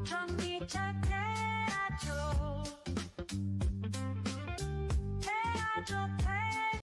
전기차 태아조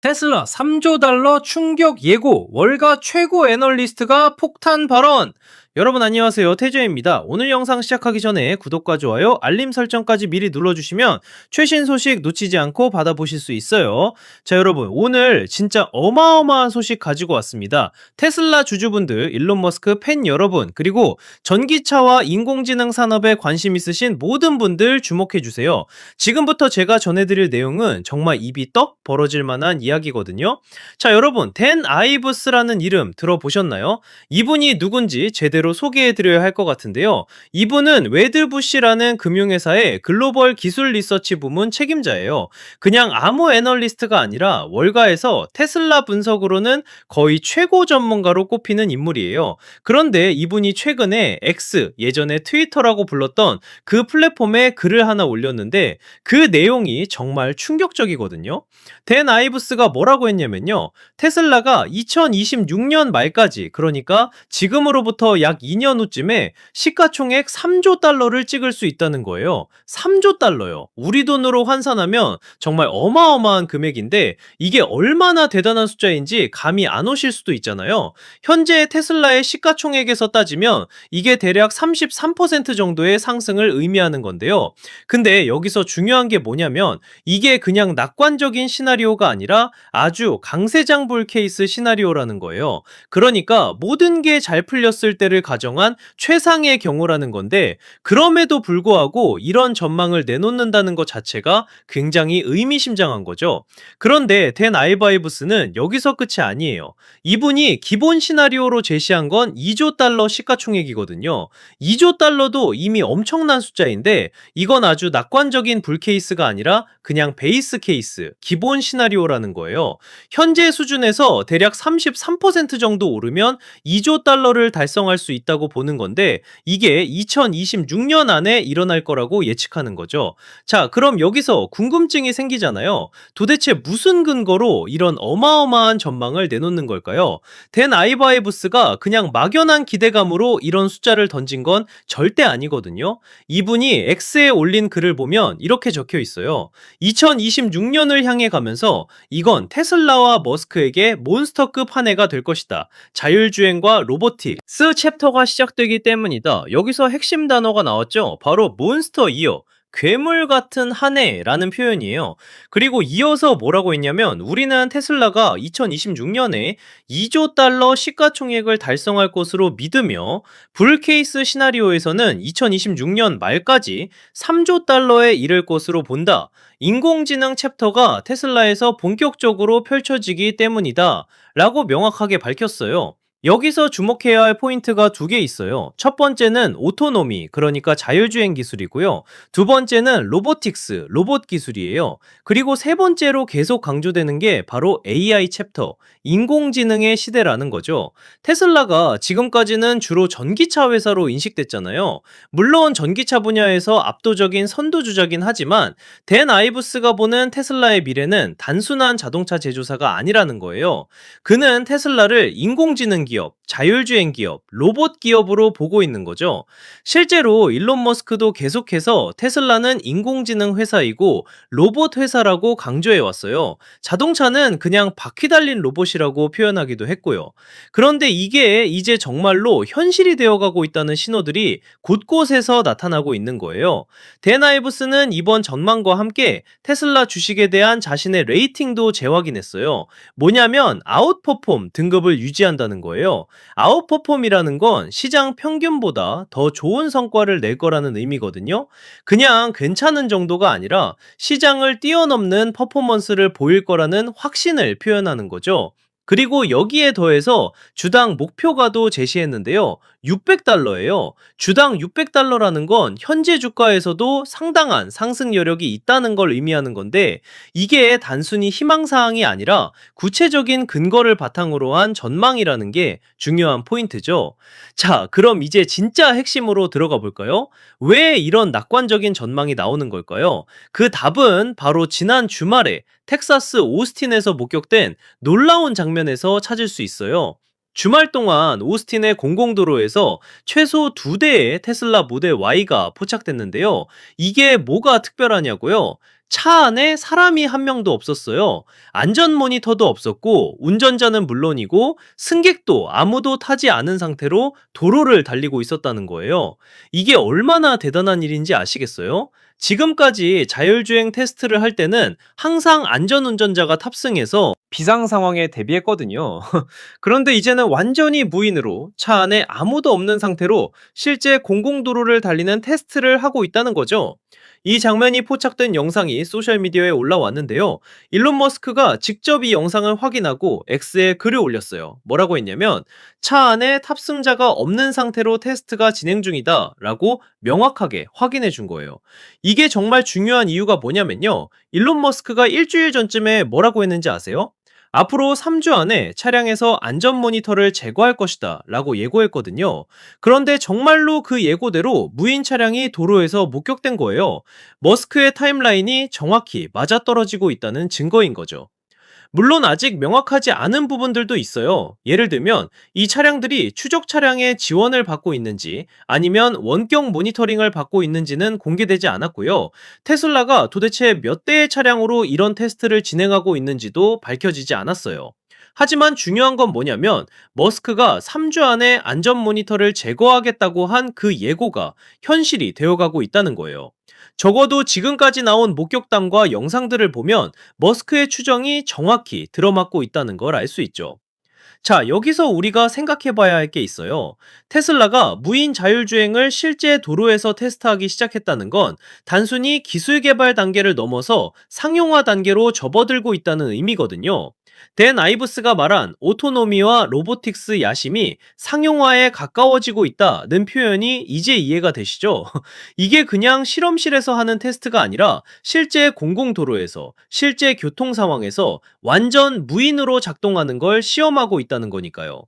테슬라 3조 달러 충격 예고, 월가 최고 애널리스트가 폭탄 발언. 여러분 안녕하세요, 태조입니다. 오늘 영상 시작하기 전에 구독과 좋아요, 알림 설정까지 미리 눌러주시면 최신 소식 놓치지 않고 받아보실 수 있어요. 자, 여러분 오늘 진짜 어마어마한 소식 가지고 왔습니다. 테슬라 주주분들, 일론 머스크 팬 여러분, 그리고 전기차와 인공지능 산업에 관심 있으신 모든 분들 주목해주세요. 지금부터 제가 전해드릴 내용은 정말 입이 떡 벌어질 만한 이야기거든요. 자, 여러분 댄 아이브스라는 이름 들어보셨나요? 이분이 누군지 제대로 소개해드려야 할 것 같은데요. 이분은 웨드부시라는 금융회사의 글로벌 기술 리서치 부문 책임자예요. 그냥 아무 애널리스트가 아니라 월가에서 테슬라 분석으로는 거의 최고 전문가로 꼽히는 인물이에요. 그런데 이분이 최근에 X, 예전에 트위터라고 불렀던 그 플랫폼에 글을 하나 올렸는데 그 내용이 정말 충격적이거든요. 댄 아이브스가 뭐라고 했냐면요. 테슬라가 2026년 말까지, 그러니까 지금으로부터 약 2년 후쯤에 시가총액 3조 달러를 찍을 수 있다는 거예요. 3조 달러요. 우리 돈으로 환산하면 정말 어마어마한 금액인데 이게 얼마나 대단한 숫자인지 감이 안 오실 수도 있잖아요. 현재 테슬라의 시가총액에서 따지면 이게 대략 33% 정도의 상승을 의미하는 건데요. 근데 여기서 중요한 게 뭐냐면 이게 그냥 낙관적인 시나리오가 아니라 아주 강세장불 케이스 시나리오라는 거예요. 그러니까 모든 게 잘 풀렸을 때를 가정한 최상의 경우라는 건데, 그럼에도 불구하고 이런 전망을 내놓는다는 것 자체가 굉장히 의미심장한 거죠. 그런데 댄 아이바이브스는 여기서 끝이 아니에요. 이분이 기본 시나리오로 제시한 건 2조 달러 시가총액이거든요. 2조 달러도 이미 엄청난 숫자인데 이건 아주 낙관적인 불케이스가 아니라 그냥 베이스 케이스, 기본 시나리오라는 거예요. 현재 수준에서 대략 33% 정도 오르면 2조 달러를 달성할 수 있다고 보는 건데 이게 2026년 안에 일어날 거라고 예측하는 거죠. 자, 그럼 여기서 궁금증이 생기잖아요. 도대체 무슨 근거로 이런 어마어마한 전망을 내놓는 걸까요? 댄 아이바이브스가 그냥 막연한 기대감으로 이런 숫자를 던진 건 절대 아니거든요. 이분이 X에 올린 글을 보면 이렇게 적혀 있어요. 2026년을 향해 가면서 이건 테슬라와 머스크에게 몬스터급 한 해가 될 것이다. 자율주행과 로보틱스 챕터가 시작되기 때문이다. 여기서 핵심 단어가 나왔죠. 바로 몬스터 이어. 괴물 같은 한 해라는 표현이에요. 그리고 이어서 뭐라고 했냐면 우리는 테슬라가 2026년에 2조 달러 시가총액을 달성할 것으로 믿으며 불케이스 시나리오에서는 2026년 말까지 3조 달러에 이를 것으로 본다. 인공지능 챕터가 테슬라에서 본격적으로 펼쳐지기 때문이다. 라고 명확하게 밝혔어요. 여기서 주목해야 할 포인트가 두 개 있어요. 첫 번째는 오토노미, 그러니까 자율주행 기술이고요. 두 번째는 로보틱스, 로봇 기술이에요. 그리고 세 번째로 계속 강조되는 게 바로 AI 챕터, 인공지능의 시대라는 거죠. 테슬라가 지금까지는 주로 전기차 회사로 인식됐잖아요. 물론 전기차 분야에서 압도적인 선두주자긴 하지만 댄 아이브스가 보는 테슬라의 미래는 단순한 자동차 제조사가 아니라는 거예요. 그는 테슬라를 인공지능 기업, 자율주행 기업, 로봇 기업으로 보고 있는 거죠. 실제로 일론 머스크도 계속해서 테슬라는 인공지능 회사이고 로봇 회사라고 강조해 왔어요. 자동차는 그냥 바퀴 달린 로봇이라고 표현하기도 했고요. 그런데 이게 이제 정말로 현실이 되어가고 있다는 신호들이 곳곳에서 나타나고 있는 거예요. 댄 아이브스는 이번 전망과 함께 테슬라 주식에 대한 자신의 레이팅도 재확인했어요. 뭐냐면 아웃퍼폼 등급을 유지한다는 거예요. 아웃퍼폼이라는 건 시장 평균보다 더 좋은 성과를 낼 거라는 의미거든요. 그냥 괜찮은 정도가 아니라 시장을 뛰어넘는 퍼포먼스를 보일 거라는 확신을 표현하는 거죠. 그리고 여기에 더해서 주당 목표가도 제시했는데요. 600달러예요. 주당 600달러라는 건 현재 주가에서도 상당한 상승 여력이 있다는 걸 의미하는 건데 이게 단순히 희망사항이 아니라 구체적인 근거를 바탕으로 한 전망이라는 게 중요한 포인트죠. 자, 그럼 이제 진짜 핵심으로 들어가 볼까요? 왜 이런 낙관적인 전망이 나오는 걸까요? 그 답은 바로 지난 주말에 텍사스 오스틴에서 목격된 놀라운 장면에서 찾을 수 있어요. 주말 동안 오스틴의 공공도로에서 최소 2대의 테슬라 모델 Y가 포착됐는데요. 이게 뭐가 특별하냐고요? 차 안에 사람이 한 명도 없었어요. 안전 모니터도 없었고, 운전자는 물론이고, 승객도 아무도 타지 않은 상태로 도로를 달리고 있었다는 거예요. 이게 얼마나 대단한 일인지 아시겠어요? 지금까지 자율주행 테스트를 할 때는 항상 안전운전자가 탑승해서 비상 상황에 대비했거든요. 그런데 이제는 완전히 무인으로 차 안에 아무도 없는 상태로 실제 공공도로를 달리는 테스트를 하고 있다는 거죠. 이 장면이 포착된 영상이 소셜미디어에 올라왔는데요. 일론 머스크가 직접 이 영상을 확인하고 X에 글을 올렸어요. 뭐라고 했냐면, 차 안에 탑승자가 없는 상태로 테스트가 진행 중이다 라고 명확하게 확인해 준 거예요. 이게 정말 중요한 이유가 뭐냐면요. 일론 머스크가 일주일 전쯤에 뭐라고 했는지 아세요? 앞으로 3주 안에 차량에서 안전 모니터를 제거할 것이다 라고 예고했거든요. 그런데 정말로 그 예고대로 무인 차량이 도로에서 목격된 거예요. 머스크의 타임라인이 정확히 맞아떨어지고 있다는 증거인 거죠. 물론 아직 명확하지 않은 부분들도 있어요. 예를 들면 이 차량들이 추적 차량의 지원을 받고 있는지 아니면 원격 모니터링을 받고 있는지는 공개되지 않았고요. 테슬라가 도대체 몇 대의 차량으로 이런 테스트를 진행하고 있는지도 밝혀지지 않았어요. 하지만 중요한 건 뭐냐면, 머스크가 3주 안에 안전 모니터를 제거하겠다고 한 그 예고가 현실이 되어가고 있다는 거예요. 적어도 지금까지 나온 목격담과 영상들을 보면 머스크의 추정이 정확히 들어맞고 있다는 걸 알 수 있죠. 자, 여기서 우리가 생각해 봐야 할 게 있어요. 테슬라가 무인 자율주행을 실제 도로에서 테스트하기 시작했다는 건 단순히 기술 개발 단계를 넘어서 상용화 단계로 접어들고 있다는 의미거든요. 댄 아이브스가 말한 오토노미와 로보틱스 야심이 상용화에 가까워지고 있다는 표현이 이제 이해가 되시죠? 이게 그냥 실험실에서 하는 테스트가 아니라 실제 공공도로에서, 실제 교통 상황에서 완전 무인으로 작동하는 걸 시험하고 있다는 거니까요.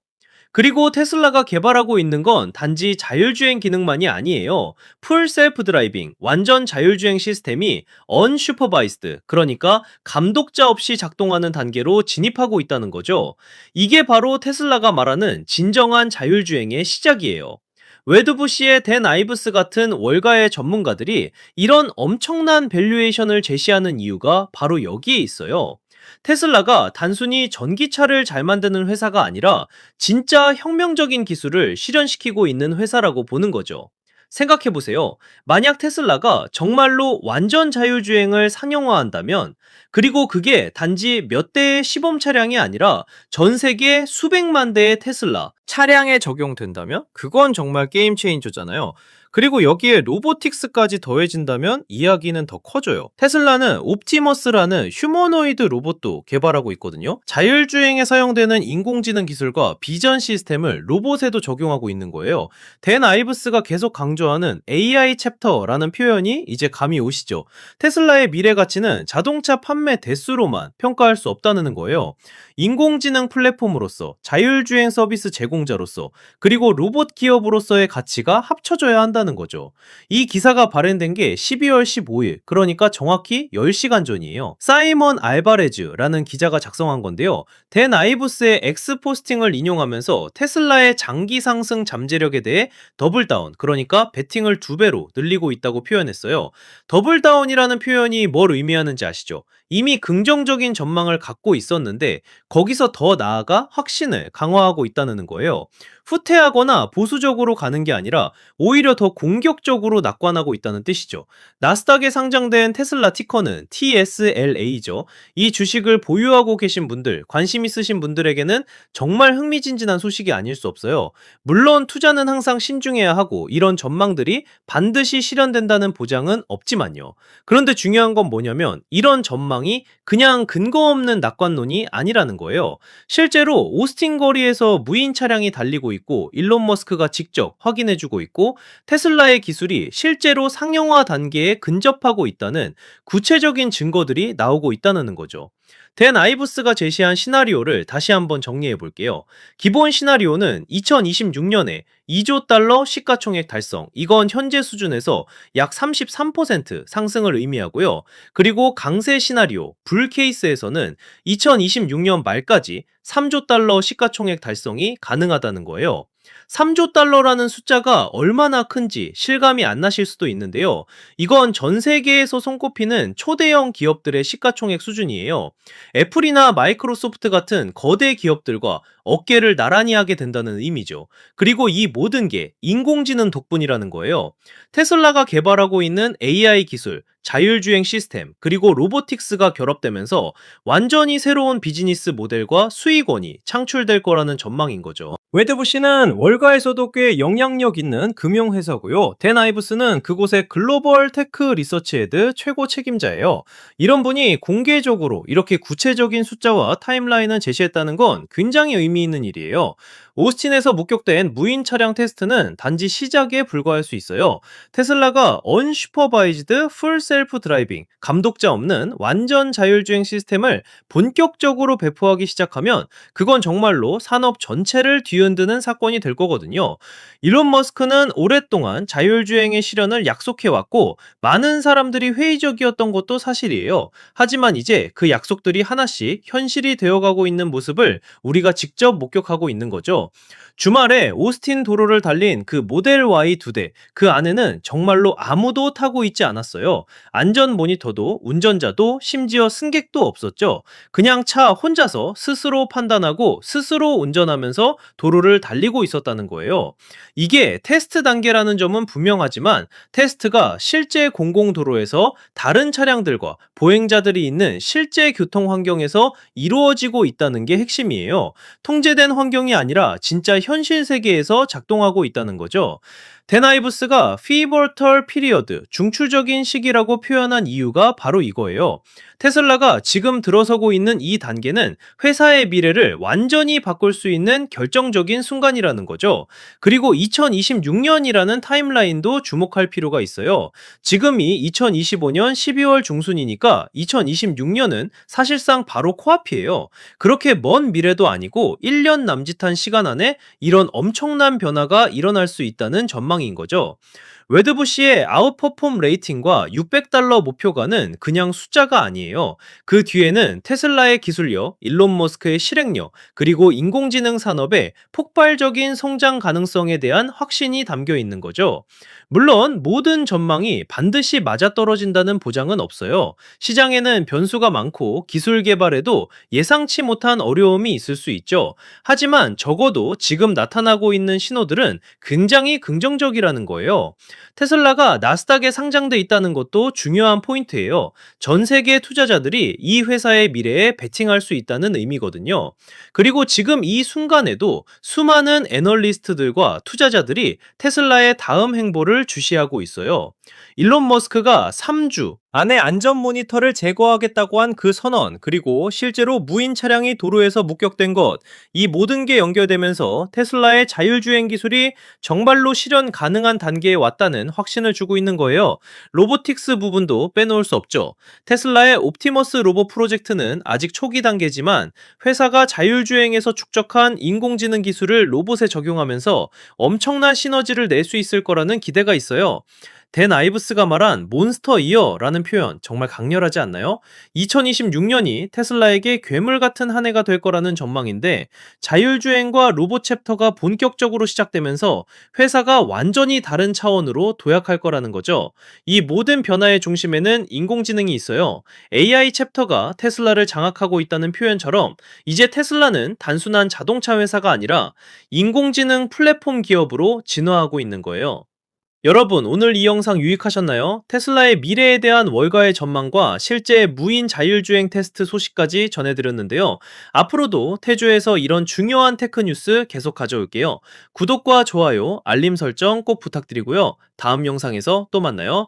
그리고 테슬라가 개발하고 있는 건 단지 자율주행 기능만이 아니에요. 풀 셀프 드라이빙, 완전 자율주행 시스템이 언슈퍼바이스드, 그러니까 감독자 없이 작동하는 단계로 진입하고 있다는 거죠. 이게 바로 테슬라가 말하는 진정한 자율주행의 시작이에요. 웨드부시의 댄 아이브스 같은 월가의 전문가들이 이런 엄청난 밸류에이션을 제시하는 이유가 바로 여기에 있어요. 테슬라가 단순히 전기차를 잘 만드는 회사가 아니라 진짜 혁명적인 기술을 실현시키고 있는 회사라고 보는 거죠. 생각해보세요. 만약 테슬라가 정말로 완전 자율주행을 상용화한다면, 그리고 그게 단지 몇 대의 시범 차량이 아니라 전 세계 수백만 대의 테슬라 차량에 적용된다면 그건 정말 게임 체인저잖아요. 그리고 여기에 로보틱스까지 더해진다면 이야기는 더 커져요. 테슬라는 옵티머스라는 휴머노이드 로봇도 개발하고 있거든요. 자율주행에 사용되는 인공지능 기술과 비전 시스템을 로봇에도 적용하고 있는 거예요. 댄 아이브스가 계속 강조하는 AI 챕터라는 표현이 이제 감이 오시죠. 테슬라의 미래 가치는 자동차 판매 대수로만 평가할 수 없다는 거예요. 인공지능 플랫폼으로서, 자율주행 서비스 제공자로서, 그리고 로봇 기업으로서의 가치가 합쳐져야 한다는 거죠. 이 기사가 발행된 게 12월 15일, 그러니까 정확히 10시간 전이에요. 사이먼 알바레즈라는 기자가 작성한 건데요. 댄 아이브스의 X 포스팅을 인용하면서 테슬라의 장기 상승 잠재력에 대해 더블다운, 그러니까 베팅을 2배로 늘리고 있다고 표현했어요. 더블다운이라는 표현이 뭘 의미하는지 아시죠? 이미 긍정적인 전망을 갖고 있었는데 거기서 더 나아가 확신을 강화하고 있다는 거예요. 후퇴하거나 보수적으로 가는 게 아니라 오히려 더 공격적으로 낙관하고 있다는 뜻이죠. 나스닥에 상장된 테슬라 티커는 TSLA죠. 이 주식을 보유하고 계신 분들, 관심 있으신 분들에게는 정말 흥미진진한 소식이 아닐 수 없어요. 물론 투자는 항상 신중해야 하고 이런 전망들이 반드시 실현된다는 보장은 없지만요. 그런데 중요한 건 뭐냐면 이런 전망이 그냥 근거 없는 낙관론이 아니라는 거예요. 실제로 오스틴 거리에서 무인 차량이 달리고 있고 일론 머스크가 직접 확인해주고 있고 테슬라의 기술이 실제로 상용화 단계에 근접하고 있다는 구체적인 증거들이 나오고 있다는 거죠. 댄 아이브스가 제시한 시나리오를 다시 한번 정리해 볼게요. 기본 시나리오는 2026년에 2조 달러 시가총액 달성, 이건 현재 수준에서 약 33% 상승을 의미하고요. 그리고 강세 시나리오, 불 케이스에서는 2026년 말까지 3조 달러 시가총액 달성이 가능하다는 거예요. 3조 달러라는 숫자가 얼마나 큰지 실감이 안 나실 수도 있는데요. 이건 전 세계에서 손꼽히는 초대형 기업들의 시가총액 수준이에요. 애플이나 마이크로소프트 같은 거대 기업들과 어깨를 나란히 하게 된다는 의미죠. 그리고 이 모든 게 인공지능 덕분이라는 거예요. 테슬라가 개발하고 있는 AI 기술, 자율주행 시스템, 그리고 로보틱스가 결합되면서 완전히 새로운 비즈니스 모델과 수익원이 창출될 거라는 전망인 거죠. 웨드부시는 월가에서도 꽤 영향력 있는 금융회사고요. 댄 아이브스는 그곳의 글로벌 테크 리서치 헤드 최고 책임자예요. 이런 분이 공개적으로 이렇게 구체적인 숫자와 타임라인을 제시했다는 건 굉장히 의미 있는 일이에요. 오스틴에서 목격된 무인 차량 테스트는 단지 시작에 불과할 수 있어요. 테슬라가 언슈퍼바이즈드 풀 셀프 드라이빙, 감독자 없는 완전 자율주행 시스템을 본격적으로 배포하기 시작하면 그건 정말로 산업 전체를 뒤흔드는 사건이 될 거거든요. 일론 머스크는 오랫동안 자율주행의 실현을 약속해왔고 많은 사람들이 회의적이었던 것도 사실이에요. 하지만 이제 그 약속들이 하나씩 현실이 되어가고 있는 모습을 우리가 직접 목격하고 있는 거죠. 주말에 오스틴 도로를 달린 그 모델 Y 2대, 그 안에는 정말로 아무도 타고 있지 않았어요. 안전 모니터도 운전자도 심지어 승객도 없었죠. 그냥 차 혼자서 스스로 판단하고 스스로 운전하면서 도로를 달리고 있었다는 거예요. 이게 테스트 단계라는 점은 분명하지만 테스트가 실제 공공도로에서 다른 차량들과 보행자들이 있는 실제 교통 환경에서 이루어지고 있다는 게 핵심이에요. 통제된 환경이 아니라 진짜 현실 세계에서 작동하고 있다는 거죠. 댄 아이브스가 피버털 피리어드, 중추적인 시기라고 표현한 이유가 바로 이거예요. 테슬라가 지금 들어서고 있는 이 단계는 회사의 미래를 완전히 바꿀 수 있는 결정적인 순간이라는 거죠. 그리고 2026년이라는 타임라인도 주목할 필요가 있어요. 지금이 2025년 12월 중순이니까 2026년은 사실상 바로 코앞이에요. 그렇게 먼 미래도 아니고 1년 남짓한 시간 안에 이런 엄청난 변화가 일어날 수 있다는 전망인 거죠. 웨드부시의 아웃퍼폼 레이팅과 600달러 목표가는 그냥 숫자가 아니에요. 그 뒤에는 테슬라의 기술력, 일론 머스크의 실행력, 그리고 인공지능 산업의 폭발적인 성장 가능성에 대한 확신이 담겨 있는 거죠. 물론 모든 전망이 반드시 맞아떨어진다는 보장은 없어요. 시장에는 변수가 많고 기술 개발에도 예상치 못한 어려움이 있을 수 있죠. 하지만 적어도 지금 나타나고 있는 신호들은 굉장히 긍정적이라는 거예요. 테슬라가 나스닥에 상장돼 있다는 것도 중요한 포인트예요. 전 세계 투자자들이 이 회사의 미래에 베팅할 수 있다는 의미거든요. 그리고 지금 이 순간에도 수많은 애널리스트들과 투자자들이 테슬라의 다음 행보를 주시하고 있어요. 일론 머스크가 3주 안에 안전 모니터를 제거하겠다고 한 그 선언, 그리고 실제로 무인 차량이 도로에서 목격된 것, 이 모든 게 연결되면서 테슬라의 자율주행 기술이 정말로 실현 가능한 단계에 왔다는 확신을 주고 있는 거예요. 로보틱스 부분도 빼놓을 수 없죠. 테슬라의 옵티머스 로봇 프로젝트는 아직 초기 단계지만 회사가 자율주행에서 축적한 인공지능 기술을 로봇에 적용하면서 엄청난 시너지를 낼 수 있을 거라는 기대가 있어요. 댄 아이브스가 말한 몬스터 이어라는 표현 정말 강렬하지 않나요? 2026년이 테슬라에게 괴물 같은 한 해가 될 거라는 전망인데 자율주행과 로봇 챕터가 본격적으로 시작되면서 회사가 완전히 다른 차원으로 도약할 거라는 거죠. 이 모든 변화의 중심에는 인공지능이 있어요. AI 챕터가 테슬라를 장악하고 있다는 표현처럼 이제 테슬라는 단순한 자동차 회사가 아니라 인공지능 플랫폼 기업으로 진화하고 있는 거예요. 여러분, 오늘 이 영상 유익하셨나요? 테슬라의 미래에 대한 월가의 전망과 실제 무인 자율주행 테스트 소식까지 전해드렸는데요. 앞으로도 태조에서 이런 중요한 테크 뉴스 계속 가져올게요. 구독과 좋아요, 알림 설정 꼭 부탁드리고요. 다음 영상에서 또 만나요.